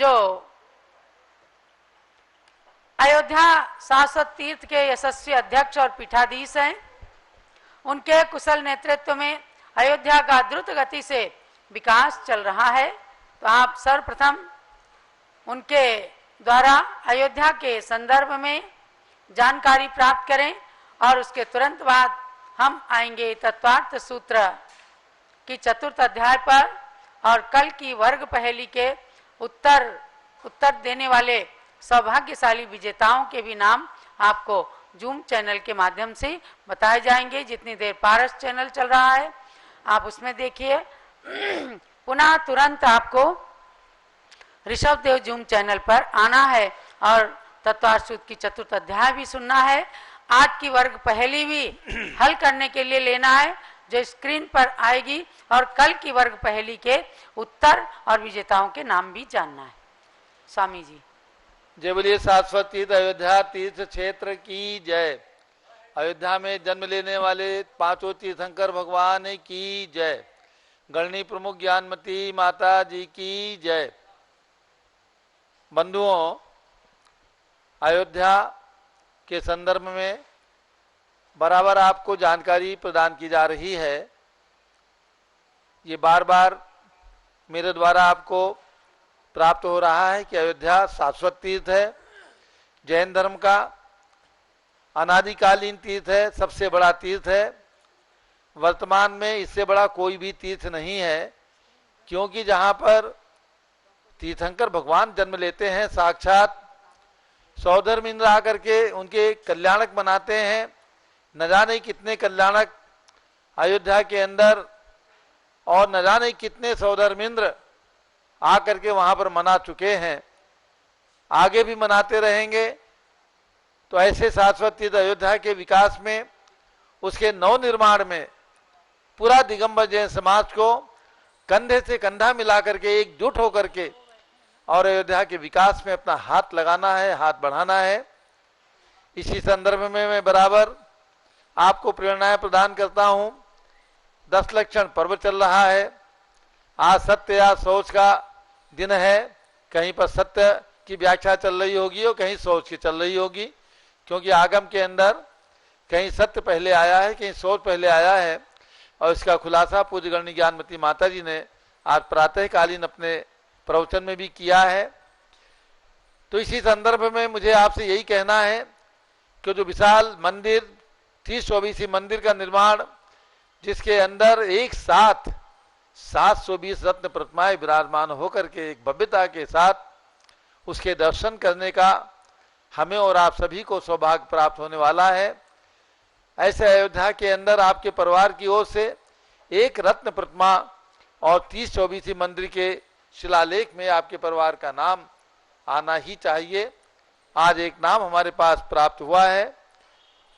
जो अयोध्या शाश्वत तीर्थ के यशस्वी अध्यक्ष और पीठाधीश हैं, उनके कुशल नेतृत्व में अयोध्या का द्रुत गति से विकास चल रहा है। तो आप सर्वप्रथम उनके द्वारा अयोध्या के संदर्भ में जानकारी प्राप्त करें और उसके तुरंत बाद हम आएंगे तत्वार्थ सूत्र की चतुर्थ अध्याय पर और कल की वर्ग पहेली के उत्तर देने वाले सौभाग्यशाली विजेताओं के भी नाम आपको जूम चैनल के माध्यम से बताए जाएंगे। जितनी देर पारस चैनल चल रहा है आप उसमें देखिए। पुनः तुरंत आपको ऋषभ देव जूम चैनल पर आना है और तत्वार्थ सूत्र की चतुर्थ अध्याय भी सुनना है। आज की वर्ग पहेली भी हल करने के लिए लेना है जो स्क्रीन पर आएगी और कल की वर्ग पहेली के उत्तर और विजेताओं के नाम भी जानना है। स्वामी जी जय बोलिए शाश्वत तीर्थ अयोध्या तीर्थ क्षेत्र की जय। अयोध्या में जन्म लेने वाले पांचों तीर्थंकर भगवान की जय। गणनी प्रमुख ज्ञानमती माता जी की जय। बंधुओं, अयोध्या के संदर्भ में बराबर आपको जानकारी प्रदान की जा रही है। ये बार बार मेरे द्वारा आपको प्राप्त हो रहा है कि अयोध्या शाश्वत तीर्थ है, जैन धर्म का अनादिकालीन तीर्थ है, सबसे बड़ा तीर्थ है। वर्तमान में इससे बड़ा कोई भी तीर्थ नहीं है, क्योंकि जहाँ पर तीर्थंकर भगवान जन्म लेते हैं, साक्षात सौधर्म इंद्र आकर के उनके कल्याणक बनाते हैं। न जाने कितने कल्याणक अयोध्या के अंदर और न जाने कितने सौधर्म इंद्र आकर के वहां पर मना चुके हैं, आगे भी मनाते रहेंगे। तो ऐसे शाश्वत तीर्थ अयोध्या के विकास में, उसके नव निर्माण में पूरा दिगंबर जैन समाज को कंधे से कंधा मिलाकर के एकजुट होकर के और अयोध्या के विकास में अपना हाथ लगाना है, हाथ बढ़ाना है। इसी संदर्भ में मैं बराबर आपको प्रेरणाएं प्रदान करता हूं। 10 लक्षण पर्व चल रहा है। आज सत्य या सोच का दिन है। कहीं पर सत्य की व्याख्या चल रही होगी और कहीं सोच की चल रही होगी, क्योंकि आगम के अंदर कहीं सत्य पहले आया है, कहीं सोच पहले आया है। और इसका खुलासा पूज्य गणनी ज्ञानमती माता जी ने आज प्रातःकालीन अपने प्रवचन में भी किया है। तो इसी संदर्भ में मुझे आपसे यही कहना है कि जो विशाल मंदिर 30-24 मंदिर का निर्माण, जिसके अंदर एक साथ 720 रत्न प्रतिमाएं विराजमान होकर के एक भव्यता के साथ उसके दर्शन करने का हमें और आप सभी को सौभाग्य प्राप्त होने वाला है। ऐसे अयोध्या के अंदर आपके परिवार की ओर से एक रत्न प्रतिमा और 30-24 मंदिर के शिलालेख में आपके परिवार का नाम आना ही चाहिए। आज एक नाम हमारे पास प्राप्त हुआ है।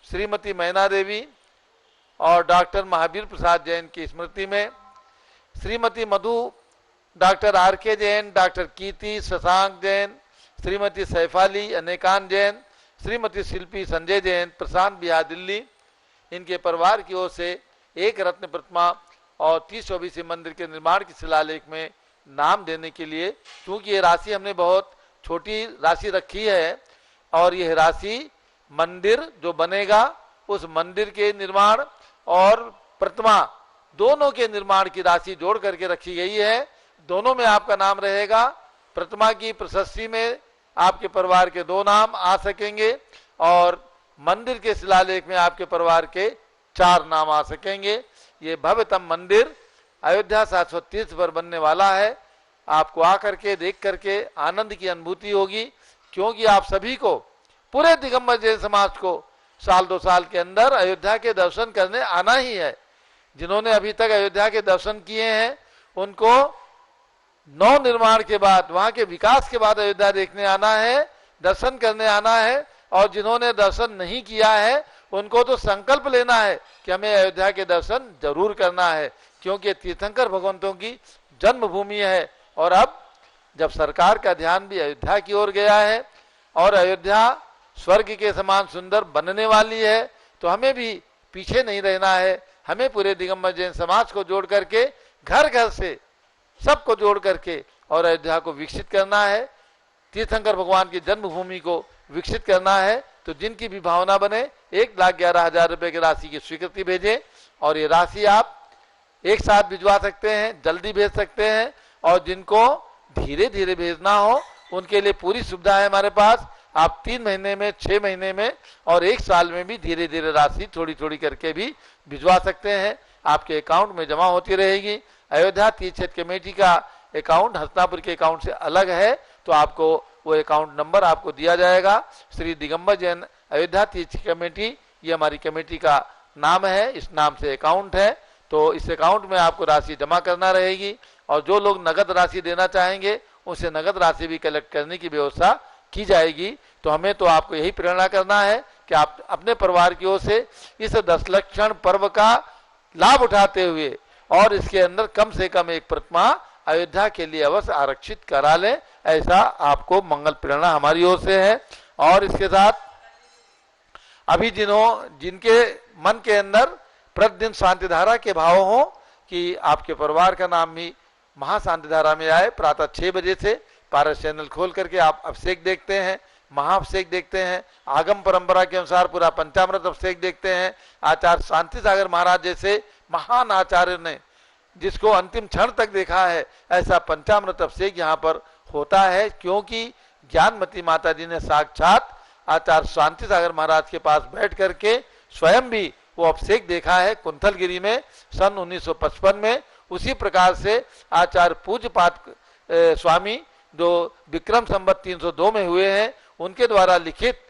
श्रीमती मैना देवी और डॉक्टर महावीर प्रसाद जैन की स्मृति में श्रीमती मधु, डॉक्टर आर.के. जैन, डॉक्टर कीर्ति शशांक जैन, श्रीमती सैफाली अनेकान जैन, श्रीमती शिल्पी संजय जैन, प्रशांत बिहार दिल्ली, इनके परिवार की ओर से एक रत्न प्रतिमा और 30-24 मंदिर के निर्माण की शिलालेख में नाम देने के लिए, क्योंकि ये राशि हमने बहुत छोटी राशि रखी है और यह राशि मंदिर जो बनेगा उस मंदिर के निर्माण और प्रतिमा दोनों के निर्माण की राशि जोड़ करके रखी गई है। दोनों में आपका नाम रहेगा। प्रतिमा की प्रशस्ति में आपके परिवार के 2 नाम आ सकेंगे और मंदिर के शिलालेख में आपके परिवार के 4 नाम आ सकेंगे। ये भव्यतम मंदिर अयोध्या शाश्वत तीर्थ पर बनने वाला है। आपको आकर के देख करके आनंद की अनुभूति होगी, क्योंकि आप सभी को, पूरे दिगंबर जैन समाज को साल 2 साल के अंदर अयोध्या के दर्शन करने आना ही है। जिन्होंने अभी तक अयोध्या के दर्शन किए हैं उनको नव निर्माण के बाद, वहां के विकास के बाद अयोध्या देखने आना है, दर्शन करने आना है। और जिन्होंने दर्शन नहीं किया है उनको तो संकल्प लेना है कि हमें अयोध्या के दर्शन जरूर करना है, क्योंकि तीर्थंकर भगवंतों की जन्मभूमि है। और अब जब सरकार का ध्यान भी अयोध्या की ओर गया है और अयोध्या स्वर्ग के समान सुंदर बनने वाली है, तो हमें भी पीछे नहीं रहना है। हमें पूरे दिगंबर जैन समाज को जोड़ करके घर घर से सबको जोड़ करके और अयोध्या को विकसित करना है, तीर्थंकर भगवान की जन्मभूमि को विकसित करना है, तो जिनकी भी भावना बने 1,11,000 रुपए की राशि की स्वीकृति भेजें। और ये राशि आप एक साथ भिजवा सकते हैं, जल्दी भेज सकते हैं, और जिनको धीरे धीरे भेजना हो उनके लिए पूरी सुविधा है हमारे पास। आप 3 महीने में, 6 महीने में और 1 साल में भी धीरे धीरे राशि थोड़ी थोड़ी करके भी भिजवा सकते हैं, आपके अकाउंट में जमा होती रहेगी। अयोध्या तीर्थ क्षेत्र कमेटी का अकाउंट हस्तिनापुर के अकाउंट से अलग है, तो आपको वो अकाउंट नंबर आपको दिया जाएगा। श्री दिगंबर जैन अयोध्या तीर्थ कमेटी, ये हमारी कमेटी का नाम है, इस नाम से अकाउंट है। तो इस अकाउंट में आपको राशि जमा करना रहेगी, और जो लोग नगद राशि देना चाहेंगे उसे नगद राशि भी कलेक्ट करने की व्यवस्था की जाएगी। तो हमें तो आपको यही प्रेरणा करना है कि आप अपने परिवार की ओर से इस 10 लक्षण पर्व का लाभ उठाते हुए और इसके अंदर कम से कम एक प्रतिमा अयोध्या के लिए अवश्य आरक्षित करा लें, ऐसा आपको मंगल प्रेरणा हमारी ओर से है। और इसके साथ अभी जिनके मन के अंदर प्रतिदिन शांति धारा के भाव हो कि आपके परिवार का नाम भी महाशांति धारा में आए, प्रातः 6 बजे से पारस चैनल खोल करके आप अभिषेक देखते हैं, महाअभिषेक देखते हैं, आगम परंपरा के अनुसार पूरा पंचामृत अभिषेक देखते हैं। आचार्य शांति सागर महाराज जैसे महान आचार्य ने जिसको अंतिम क्षण तक देखा है, ऐसा पंचामृत अभिषेक यहाँ पर होता है, क्योंकि ज्ञानमती माता जी ने साक्षात आचार्य शांति सागर महाराज के पास बैठ करके स्वयं भी वो अभिषेक देखा है कुंथलगिरी में सन 1955 में। उसी प्रकार से आचार्य पूज्यपाद स्वामी जो विक्रम संवत 302 में हुए हैं, उनके द्वारा लिखित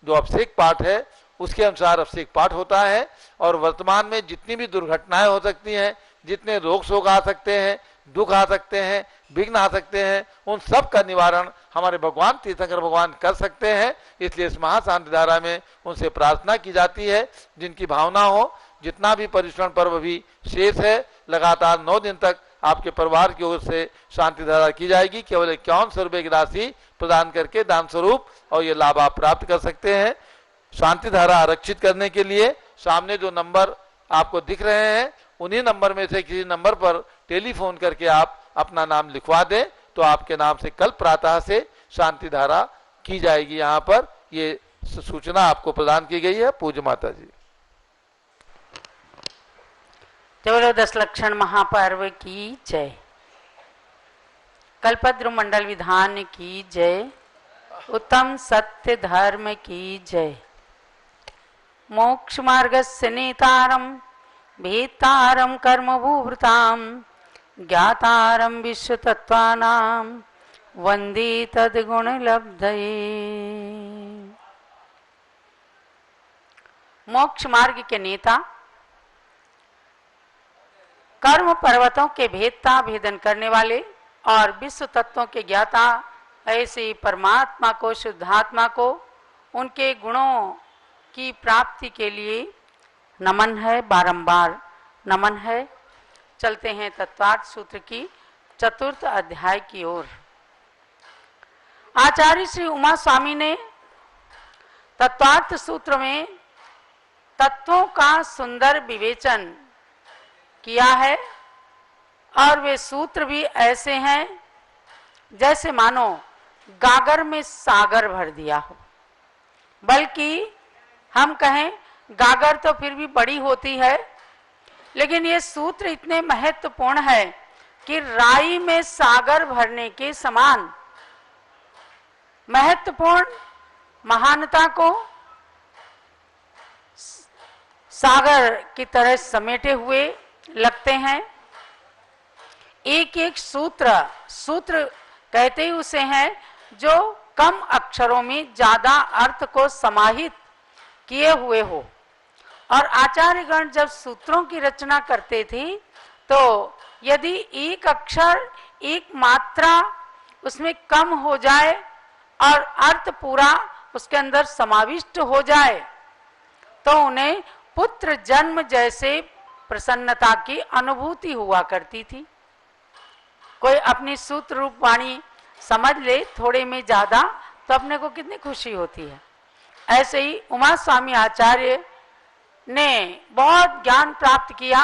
जो अभिषेक पाठ है उसके अनुसार अभिषेक पाठ होता है। और वर्तमान में जितनी भी दुर्घटनाएं हो सकती हैं, जितने रोग शोक आ सकते हैं, दुख आ सकते हैं, विघ्न आ सकते हैं, उन सब का निवारण हमारे भगवान तीर्थंकर भगवान कर सकते हैं। इसलिए इस महाशांति धारा में उनसे प्रार्थना की जाती है, जिनकी भावना हो जितना भी परिश्रम पर्व भी शेष है, लगातार 9 दिन तक आपके परिवार की ओर से शांति धारा की जाएगी। केवल 5100 रुपए की राशि प्रदान करके दान स्वरूप और ये लाभ आप प्राप्त कर सकते हैं। शांति धारा आरक्षित करने के लिए सामने जो नंबर आपको दिख रहे हैं, उन्हीं नंबर में से किसी नंबर पर टेलीफोन करके आप अपना नाम लिखवा दें, तो आपके नाम से कल प्रातः से शांति धारा की जाएगी। यहाँ पर ये सूचना आपको प्रदान की गई है। पूज्य माता जी। बोलो 10 लक्षण महापर्व की जय। कल्पद्रु मंडल विधान की जय। उत्तम सत्य धर्म की जय। मोक्ष मार्गस्य नेतारम भेतारम कर्मभूभृताम ज्ञातारम विश्व तत्वानाम वंदे तद्गुण लब्धये। मोक्ष मार्ग के नेता, कर्म पर्वतों के भेदता भेदन करने वाले और विश्व तत्वों के ज्ञाता ऐसे परमात्मा को, शुद्धात्मा को, उनके गुणों की प्राप्ति के लिए नमन है, बारंबार नमन है। चलते हैं तत्वार्थ सूत्र की 4th अध्याय की ओर। आचार्य श्री उमा स्वामी ने तत्वार्थ सूत्र में तत्वों का सुंदर विवेचन किया है, और वे सूत्र भी ऐसे हैं जैसे मानो गागर में सागर भर दिया हो। बल्कि हम कहें गागर तो फिर भी बड़ी होती है, लेकिन ये सूत्र इतने महत्वपूर्ण है कि राई में सागर भरने के समान महत्वपूर्ण महानता को सागर की तरह समेटे हुए लगते हैं। एक एक सूत्र कहते ही उसे हैं जो कम अक्षरों में ज्यादा अर्थ को समाहित किए हुए हो। और आचार्यगण जब सूत्रों की रचना करते थे, तो यदि एक अक्षर, एक मात्रा उसमें कम हो जाए और अर्थ पूरा उसके अंदर समाविष्ट हो जाए, तो उन्हें पुत्र जन्म जैसे प्रसन्नता की अनुभूति हुआ करती थी। कोई अपनी सूत्र रूप वाणी समझ ले थोड़े में ज्यादा, तो अपने को कितनी खुशी होती है। ऐसे ही उमा स्वामी आचार्य ने बहुत ज्ञान प्राप्त किया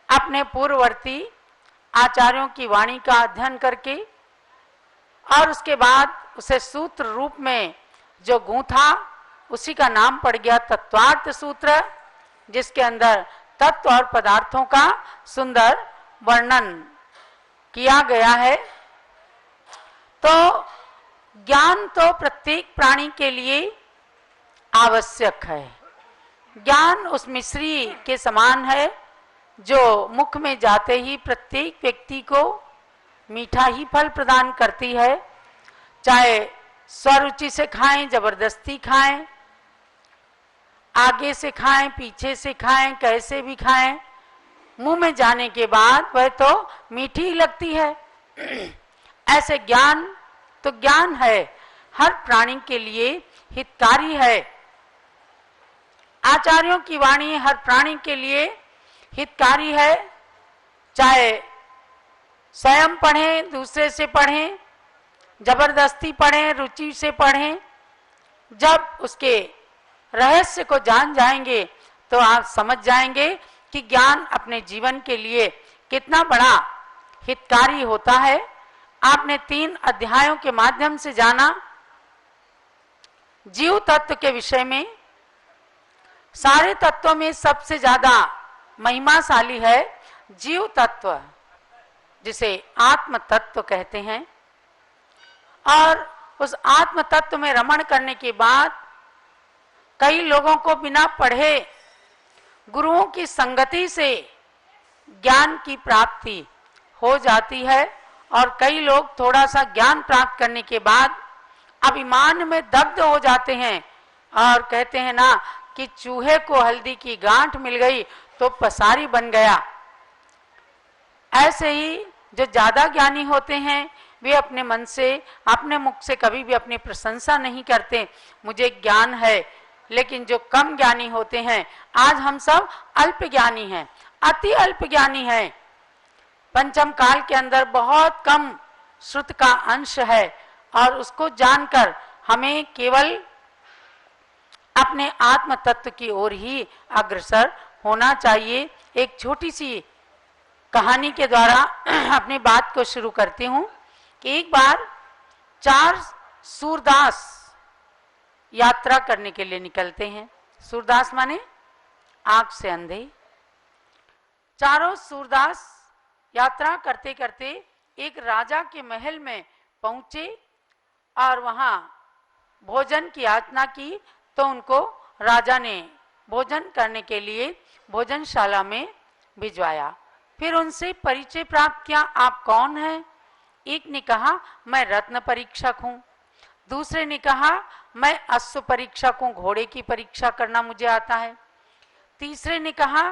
अपने पूर्ववर्ती आचार्यों की वाणी का अध्ययन करके और उसके बाद उसे सूत्र रूप में जो गूंथा, उसी का नाम पड़ गया तत्वार्थ सूत्र, जिसके अंदर तत्व और पदार्थों का सुंदर वर्णन किया गया है। तो ज्ञान तो प्रत्येक प्राणी के लिए आवश्यक है। ज्ञान उस मिश्री के समान है जो मुख में जाते ही प्रत्येक व्यक्ति को मीठा ही फल प्रदान करती है। चाहे स्वरुचि से खाएं, जबरदस्ती खाएं, आगे से खाएं, पीछे से खाएं, कैसे भी खाएं, मुंह में जाने के बाद वह तो मीठी ही लगती है। ऐसे ज्ञान तो ज्ञान है, हर प्राणी के लिए हितकारी है। आचार्यों की वाणी हर प्राणी के लिए हितकारी है। चाहे स्वयं पढ़ें, दूसरे से पढ़ें, जबरदस्ती पढ़ें, रुचि से पढ़ें, जब उसके रहस्य को जान जाएंगे तो आप समझ जाएंगे कि ज्ञान अपने जीवन के लिए कितना बड़ा हितकारी होता है। आपने 3 अध्यायों के माध्यम से जाना जीव तत्व के विषय में। सारे तत्वों में सबसे ज्यादा महिमाशाली है जीव तत्व, जिसे आत्म तत्व कहते हैं। और उस आत्म तत्व में रमण करने के बाद कई लोगों को बिना पढ़े गुरुओं की संगति से ज्ञान की प्राप्ति हो जाती है, और कई लोग थोड़ा सा ज्ञान प्राप्त करने के बाद अभिमान में दग्ध हो जाते हैं और कहते हैं ना कि चूहे को हल्दी की गांठ मिल गई तो पसारी बन गया। ऐसे ही जो ज्यादा ज्ञानी होते हैं वे अपने मन से, अपने मुख से कभी भी अपनी प्रशंसा नहीं करते, मुझे ज्ञान है। लेकिन जो कम ज्ञानी होते हैं, आज हम सब अल्प ज्ञानी हैं, अति अल्प ज्ञानी हैं। पंचम काल के अंदर बहुत कम श्रुत का अंश है, और उसको जानकर हमें केवल अपने आत्म तत्व की ओर ही अग्रसर होना चाहिए। एक छोटी सी कहानी के द्वारा अपनी बात को शुरू करती हूं कि एक बार 4 सूरदास यात्रा करने के लिए निकलते हैं। सूरदास माने आंख से अंधे। चारों सूरदास यात्रा करते करते एक राजा के महल में पहुंचे और वहां भोजन की याचना की, तो उनको राजा ने भोजन करने के लिए भोजनशाला में भिजवाया। फिर उनसे परिचय प्राप्त किया, आप कौन हैं? एक ने कहा मैं रत्न परीक्षक हूं, दूसरे ने कहा मैं अश्व परीक्षक हूं, घोड़े की परीक्षा करना मुझे आता है, तीसरे ने कहा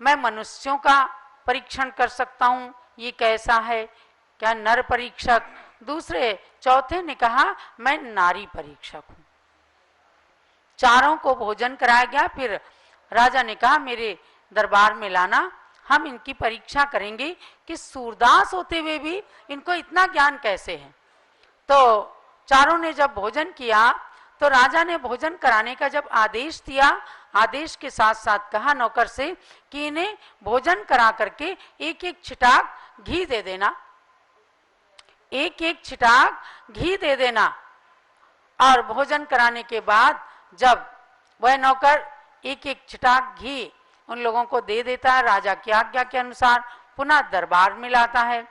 मैं मनुष्यों का परीक्षण कर सकता हूं, ये कैसा है, क्या नर परीक्षक, चौथे ने कहा मैं नारी परीक्षक हूं। चारों को भोजन कराया गया। फिर राजा ने कहा मेरे दरबार में लाना, हम इनकी परीक्षा करेंगे कि सूरदास होते हुए भी इनको इतना ज्ञान कैसे है। तो चारों ने जब भोजन किया तो राजा ने भोजन कराने का जब आदेश दिया, आदेश के साथ साथ कहा नौकर से कि इन्हें भोजन करा करके एक एक छिटाक घी दे देना, एक एक छिटाक घी दे देना। और भोजन कराने के बाद जब वह नौकर एक एक छिटाक घी उन लोगों को दे देता है, राजा की आज्ञा के अनुसार पुनः दरबार में लाता है।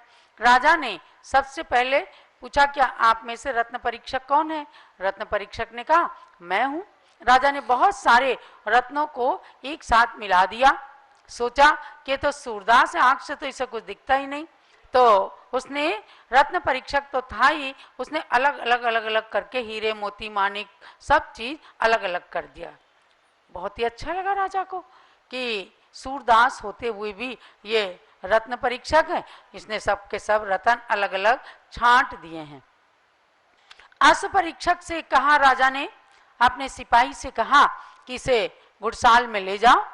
राजा ने सबसे पहले पूछा क्या आप में से रत्न परीक्षक कौन है? रत्न परीक्षक ने कहा मैं हूं। राजा ने बहुत सारे रत्नों को एक साथ मिला दिया, सोचा कि तो सूरदास है, आंख से तो इसे कुछ दिखता ही नहीं। तो उसने, रत्न परीक्षक तो था ही, उसने अलग अलग अलग अलग करके हीरे मोती माणिक सब चीज अलग अलग कर दिया। बहुत ही अच्छा लगा राजा को कि सूरदास होते हुए भी ये रत्न परीक्षक है, इसने सबके सब रत्न अलग अलग छांट दिए हैं। अश्व परीक्षक से कहा राजा ने, अपने सिपाही से कहा कि इसे घुड़साल में ले जाओ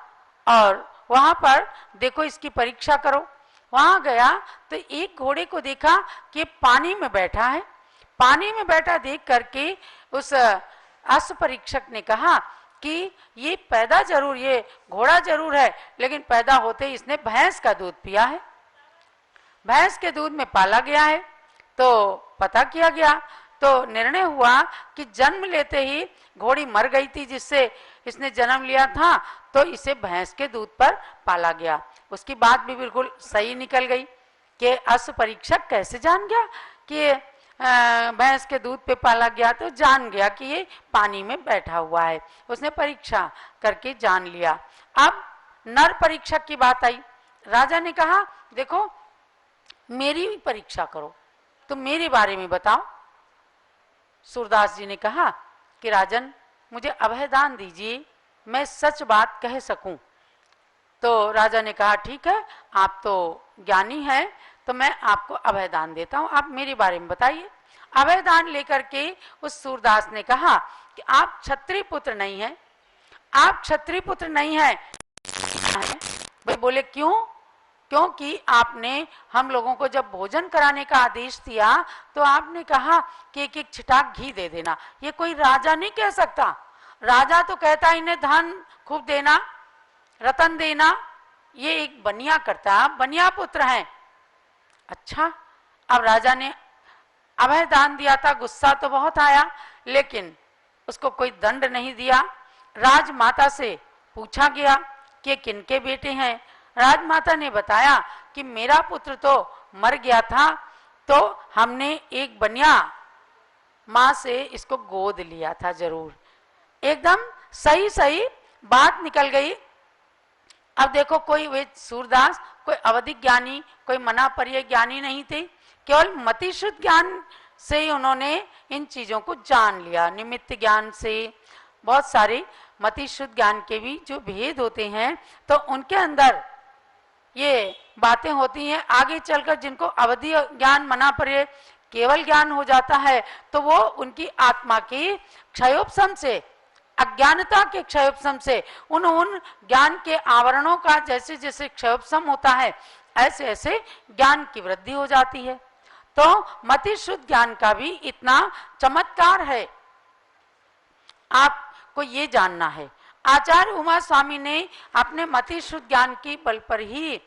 और वहां पर देखो इसकी परीक्षा करो। वहां गया तो एक घोड़े को देखा कि पानी में बैठा है। पानी में बैठा देख करके उस अश्व परीक्षक ने कहा कि ये पैदा जरूर, ये घोड़ा जरूर है, लेकिन पैदा होते ही इसने भैंस का दूध पिया है। भैंस के दूध में पाला गया है। तो पता किया गया तो निर्णय हुआ कि जन्म लेते ही घोड़ी मर गई थी जिससे इसने जन्म लिया था, तो इसे भैंस के दूध पर पाला गया। उसकी बात भी बिल्कुल सही निकल गई कि अश्व परीक्षक कैसे जान गया कि भैंस के दूध पे पाला गया, तो जान गया कि ये पानी में बैठा हुआ है। उसने परीक्षा करके जान लिया। अब नर परीक्षक की बात आई। राजा ने कहा देखो मेरी भी परीक्षा करो, तुम मेरे बारे में बताओ। सूरदास जी ने कहा कि राजन मुझे अभयदान दीजिए, मैं सच बात कह सकूं। तो राजा ने कहा ठीक है, आप तो ज्ञानी हैं, तो मैं आपको अभयदान देता हूं, आप मेरे बारे में बताइए। अभयदान लेकर के उस सूरदास ने कहा कि आप क्षत्रिय पुत्र नहीं हैं, आप क्षत्रिय पुत्र नहीं हैं। भाई बोले क्यों? क्योंकि आपने हम लोगों को जब भोजन कराने का आदेश दिया तो आपने कहा कि एक एक छिटाक घी दे देना। ये कोई राजा नहीं कह सकता। राजा तो कहता है इन्हें धन खूब देना, रतन देना। ये एक बनिया करता है, बनिया पुत्र हैं। अच्छा, अब राजा ने अभय दान दिया था, गुस्सा तो बहुत आया, लेकिन उसको कोई दंड नहीं दिया। राजमाता से पूछा गया कि किनके बेटे हैं। राजमाता ने बताया कि मेरा पुत्र तो मर गया था, तो हमने एक बनिया माँ से इसको गोद लिया था। जरूर एकदम सही सही बात निकल गई। अब देखो कोई वे सूरदास कोई अवधि ज्ञानी, कोई मना पर्य ज्ञानी नहीं थे, केवल मति शुद्ध ज्ञान से ही उन्होंने इन चीजों को जान लिया। निमित्त ज्ञान से बहुत सारे मति शुद्ध ज्ञान के भी जो भेद होते हैं, तो उनके अंदर ये बातें होती हैं। आगे चलकर जिनको अवधि ज्ञान मना पर्य केवल ज्ञान हो जाता है, तो वो उनकी आत्मा की क्षयोपशम से, अज्ञानता के क्षयोपशम से, उन ज्ञान के आवरणों का जैसे जैसे क्षयोपशम होता है, ऐसे ऐसे ज्ञान की वृद्धि हो जाती है। तो मति शुद्ध ज्ञान का भी इतना चमत्कार है, आपको ये जानना है। आचार्य उमा स्वामी ने अपने मति शुद्ध ज्ञान की बल पर ही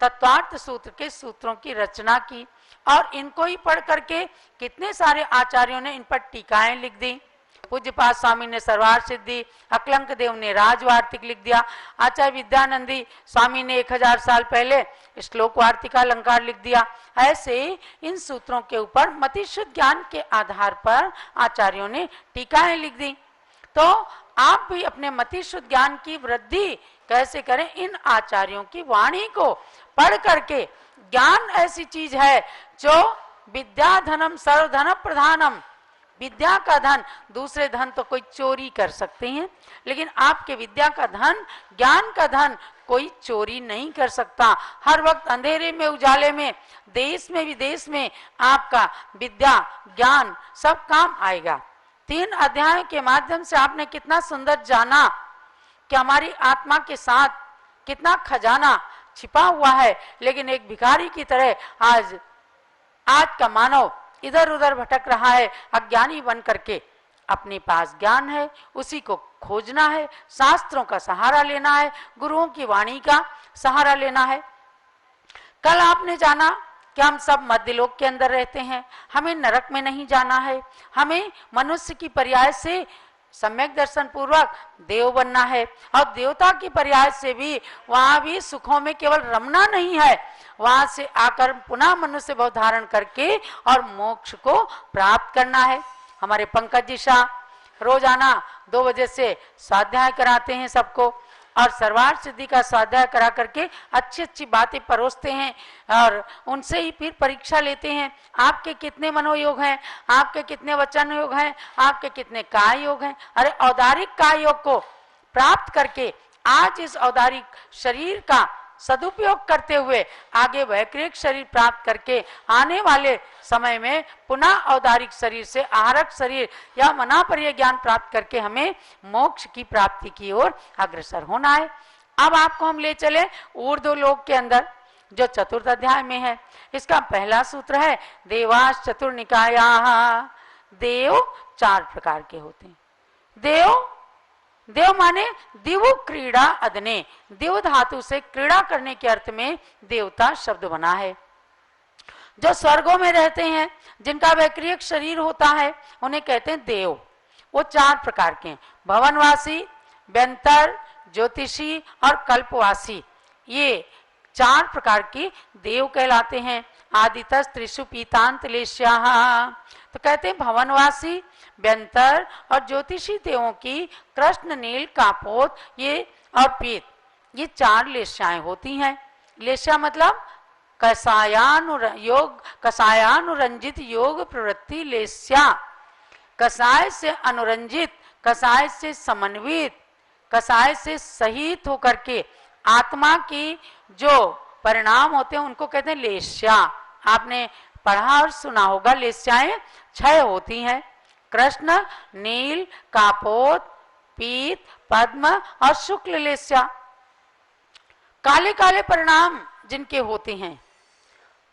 तत्वार्थ सूत्र के सूत्रों की रचना की, और इनको ही पढ़ करके कितने सारे आचार्यों ने इन पर टीकाएं लिख दी। पूज्यपाद स्वामी ने सर्वार्थ सिद्धि, अकलंक देव ने राजवार्तिक लिख दिया, आचार्य विद्यानंदी स्वामी ने 1000 साल पहले श्लोक वार्तिका अलंकार लिख दिया। ऐसे इन सूत्रों के ऊपर मति शुद्ध ज्ञान के आधार पर आचार्यों ने टीकाएं लिख दी। तो आप भी अपने मति शुद्ध ज्ञान की वृद्धि कैसे करें? इन आचार्यों की वाणी को पढ़ करके। ज्ञान ऐसी चीज है जो विद्या धनम सर्वधन प्रधानम, विद्या का धन, दूसरे धन तो कोई चोरी कर सकते हैं, लेकिन आपके विद्या का धन, ज्ञान का धन कोई चोरी नहीं कर सकता। हर वक्त अंधेरे में उजाले में, देश में विदेश में आपका विद्या ज्ञान सब काम आएगा। 3 अध्यायों के माध्यम से आपने कितना सुंदर जाना कि हमारी आत्मा के साथ कितना खजाना छिपा हुआ है, लेकिन एक भिखारी की तरह आज का मानव इधर उधर भटक रहा है, अज्ञानी बन करके। अपने पास ज्ञान है, उसी को खोजना है, शास्त्रों का सहारा लेना है, गुरुओं की वाणी का सहारा लेना है। कल आपने जाना कि हम सब मध्यलोक के अंदर रहते हैं, हमें नरक में नहीं जाना है, हमें मनुष्य की पर्याय से सम्यक दर्शन पूर्वक देव बनना है, और देवता की पर्याय से भी वहां भी सुखों में केवल रमना नहीं है, वहां से आकर पुनः मनुष्य भाव धारण करके और मोक्ष को प्राप्त करना है। हमारे पंकज जी शाह रोजाना 2 बजे से स्वाध्याय कराते हैं सबको, और सर्वार्थ सिद्धि का स्वाध्याय करा करके अच्छी अच्छी बातें परोसते हैं, और उनसे ही फिर परीक्षा लेते हैं। आपके कितने मनोयोग हैं, आपके कितने वचन योग हैं, आपके कितने काय योग हैं। अरे औदारिक काय योग को प्राप्त करके आज इस औदारिक शरीर का सदुपयोग करते हुए आगे वैकृतिक शरीर प्राप्त करके आने वाले समय में पुनः औदारिक शरीर से आहारक शरीर या मनापर्य ज्ञान प्राप्त करके हमें मोक्ष की प्राप्ति की ओर अग्रसर होना है। अब आपको हम ले चले ऊर्ध्व लोक के अंदर, जो चतुर्थ अध्याय में है। इसका पहला सूत्र है देवास चतुर्निकाया। देव 4 प्रकार के होते हैं। देव माने दिवु क्रीड़ा अदने, दिव धातु से क्रीड़ा करने के अर्थ में देवता शब्द बना है। जो स्वर्गों में रहते हैं, जिनका वैक्रियक शरीर होता है, उन्हें कहते हैं देव। वो 4 प्रकार के हैं, भवनवासी, व्यंतर, ज्योतिषी और कल्पवासी। ये 4 प्रकार के देव कहलाते हैं। आदितस त्रिषु पीतांत लेश्याः, तो कहते हैं भवनवासी, व्यंतर और ज्योतिषी देवों की कृष्ण, नील, कापोत ये और पीत, ये 4 लेश्याएं होती हैं। लेश्या मतलब कसायानुरंजित योग प्रवृत्ति लेस्या, कसाय से अनुरंजित, कसाय से समन्वित, कसाय से सहित होकर के आत्मा की जो परिणाम होते हैं उनको कहते हैं लेस्या। आपने पढ़ा और सुना होगा, लेस्याएं 6 होती हैं, कृष्ण, नील, कापोत, पीत, पद्म और शुक्ल लेस्या। काले काले परिणाम जिनके होते हैं,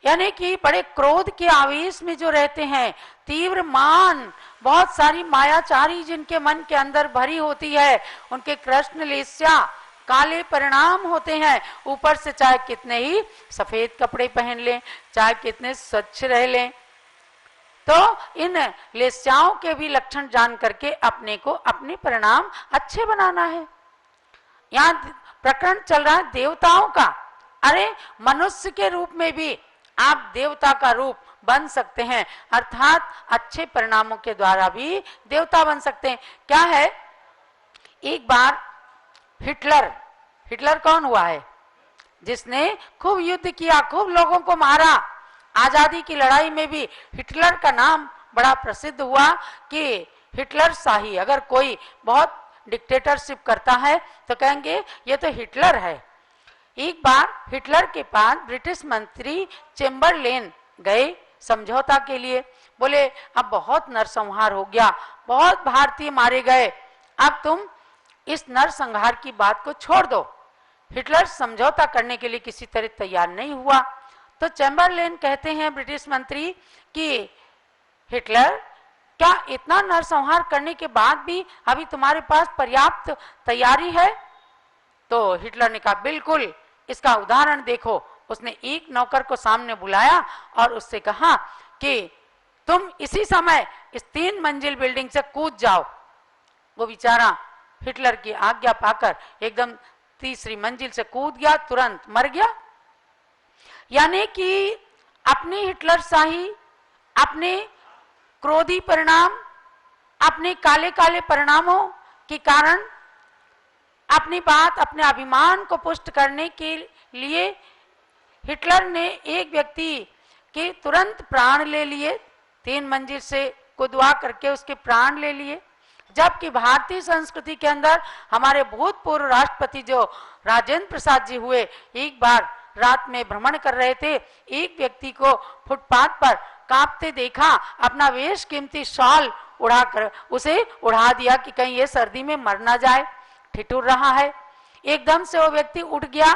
यानी कि बड़े क्रोध के आवेश में जो रहते हैं, तीव्र मान, बहुत सारी मायाचारी जिनके मन के अंदर भरी होती है, उनके कृष्ण लेस्या काले परिणाम होते हैं। ऊपर से चाहे कितने ही सफेद कपड़े पहन लें, चाहे कितने स्वच्छ रह लें, तो इन लेस्याओं के भी लक्षण जान करके अपने को, अपने परिणाम अच्छे बनाना है। यहाँ प्रकरण चल रहा है देवताओं का। अरे मनुष्य के रूप में भी आप देवता का रूप बन सकते हैं, अर्थात अच्छे परिणामों के द्वारा भी देवता बन सकते हैं। क्या है, एक बार हिटलर कौन हुआ है? जिसने खूब युद्ध किया, खूब लोगों को मारा। आजादी की लड़ाई में भी हिटलर का नाम बड़ा प्रसिद्ध हुआ कि हिटलर शाही। अगर कोई बहुत डिक्टेटरशिप करता है तो कहेंगे ये तो हिटलर है। एक बार हिटलर के पास ब्रिटिश मंत्री चेम्बरलेन गए समझौता के लिए। बोले अब बहुत नरसंहार हो गया, बहुत भारतीय मारे गए, अब तुम इस नरसंहार की बात को छोड़ दो। हिटलर समझौता करने के लिए किसी तरह तैयार नहीं हुआ। तो चेम्बरलेन कहते हैं ब्रिटिश मंत्री कि हिटलर, क्या इतना नरसंहार करने के बाद भी अभी तुम्हारे पास पर्याप्त तैयारी है? तो हिटलर ने कहा बिल्कुल, इसका उदाहरण देखो। उसने एक नौकर को सामने बुलाया और उससे कहा कि तुम इसी समय इस 3 मंजिल बिल्डिंग से कूद जाओ। वो बेचारा हिटलर की आज्ञा पाकर एकदम 3री मंजिल से कूद गया, तुरंत मर गया। यानी कि अपनी हिटलर शाही, अपने क्रोधी परिणाम, अपने काले काले परिणामों के कारण अपनी बात, अपने अभिमान को पुष्ट करने के लिए हिटलर ने एक व्यक्ति के तुरंत प्राण ले लिए, 3 मंजिल से कूदवा करके उसके प्राण ले लिए। जबकि भारतीय संस्कृति के अंदर हमारे भूतपूर्व राष्ट्रपति जो राजेंद्र प्रसाद जी हुए, एक बार रात में भ्रमण कर रहे थे, एक व्यक्ति को फुटपाथ पर कांपते देखा, अपना वेश कीमती शॉल उड़ाकर उसे उड़ा दिया कि कहीं ये सर्दी में मर ना जाए, ठिठुर रहा है। एकदम से वो व्यक्ति उठ गया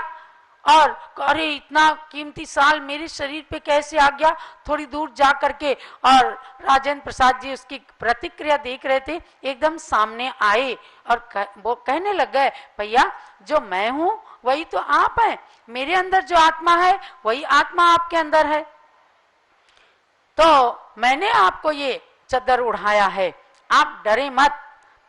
और अरे इतना कीमती शाल मेरे शरीर पे कैसे आ गया। थोड़ी दूर जा करके और राजेंद्र प्रसाद जी उसकी प्रतिक्रिया देख रहे थे, एकदम सामने आए और वो कहने लग गए, भैया जो मैं हूं वही तो आप हैं, मेरे अंदर जो आत्मा है वही आत्मा आपके अंदर है, तो मैंने आपको ये चद्दर उड़ाया है, आप डरे मत।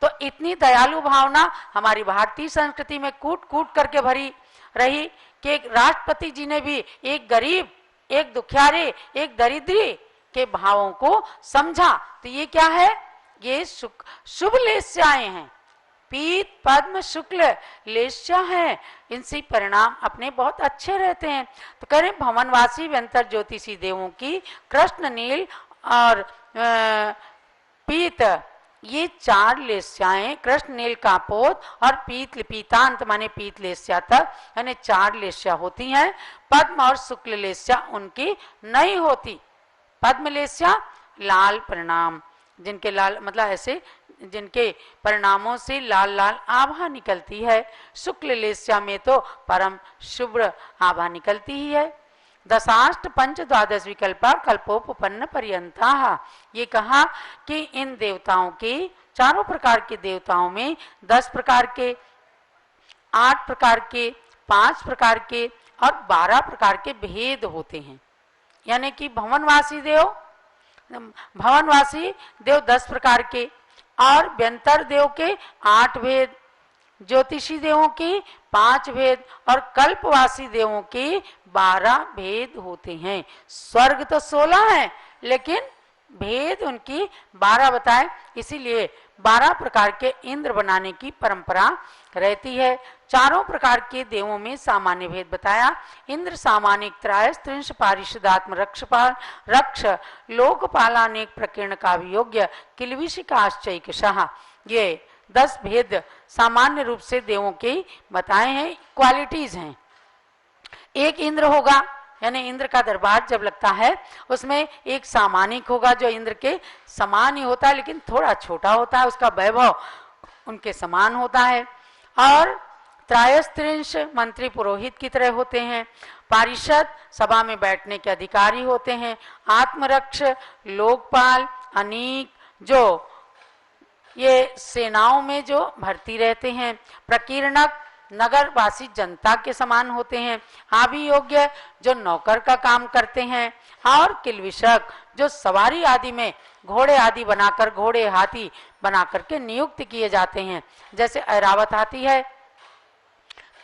तो इतनी दयालु भावना हमारी भारतीय संस्कृति में कूट कूट करके भरी रही कि एक राष्ट्रपति जी ने भी एक गरीब, एक दुखियारे, एक दरिद्री के भावों को समझा। तो ये क्या है, ये शुभ लेस्याएं हैं, पीत पद्म शुक्ल लेस्या है, इनसे परिणाम अपने बहुत अच्छे रहते हैं। तो कह रहे भवनवासी व्यंतर ज्योतिषी देवों की कृष्ण नील और पीत, ये 4 लेस्याएं, कृष्ण नील कापोत और पीत पीतांत माने पीत लेस्या तक, यानी 4 लेस्या होती हैं। पद्म और शुक्ल लेस्या उनकी नहीं होती। पद्म लेस्या लाल परिणाम, जिनके लाल मतलब ऐसे जिनके परिणामों से लाल लाल आभा निकलती है। शुक्ल लेस्या में तो परम शुभ्र आभा निकलती ही है। दशाष्ट पंच द्वादश विकल्पा कल्पोपन्न पर्यंता, ये कहा कि इन देवताओं के, चारों प्रकार के देवताओं में 10 प्रकार के, 8 प्रकार के, 5 प्रकार के और 12 प्रकार के भेद होते हैं। यानी कि भवनवासी देव 10 प्रकार के, और व्यंतर देव के 8 भेद, ज्योतिषी देवों की 5 भेद, और कल्पवासी देवों के 12 भेद होते हैं। स्वर्ग तो 16 है, लेकिन भेद उनकी 12 बताए, इसीलिए 12 प्रकार के इंद्र बनाने की परंपरा रहती है। चारों प्रकार के देवों में सामान्य भेद बताया। इंद्र सामानिक त्रायस त्रिंश पारिषदात्म रक्षपाल रक्ष लोकपालानेक प्रकीर्ण काव्योग्य किलविशिकाश्चैकशः, ये 10 भेद सामान्य रूप से देवों के बताए हैं, क्वालिटीज हैं। एक इंद्र होगा, यानी इंद्र का दरबार जब लगता है उसमें एक सामानिक होगा जो इंद्र के समान ही होता है, लेकिन थोड़ा छोटा होता है, उसका वैभव उनके समान होता है। और त्रायस्त्रिंश मंत्री पुरोहित की तरह होते हैं। पारिषद सभा में बैठने के अधिकारी होते हैं। आत्मरक्ष लोकपाल अनीक जो ये सेनाओं में जो भर्ती रहते हैं। प्रकीर्णक नगरवासी जनता के समान होते हैं। आभि योग्य जो नौकर का काम करते हैं। और किलविशक जो सवारी आदि में घोड़े आदि बनाकर, घोड़े हाथी बनाकर के नियुक्त किए जाते हैं। जैसे ऐरावत हाथी है,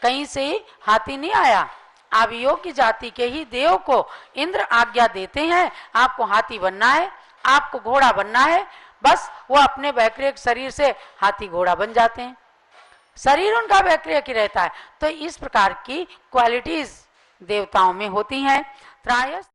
कहीं से हाथी नहीं आया, आवियोग की जाति के ही देव को इंद्र आज्ञा देते हैं, आपको हाथी बनना है, आपको घोड़ा बनना है, बस वो अपने वैक्रियक शरीर से हाथी घोड़ा बन जाते हैं, शरीर उनका वैक्रियक ही रहता है। तो इस प्रकार की क्वालिटीज देवताओं में होती हैं। त्रायस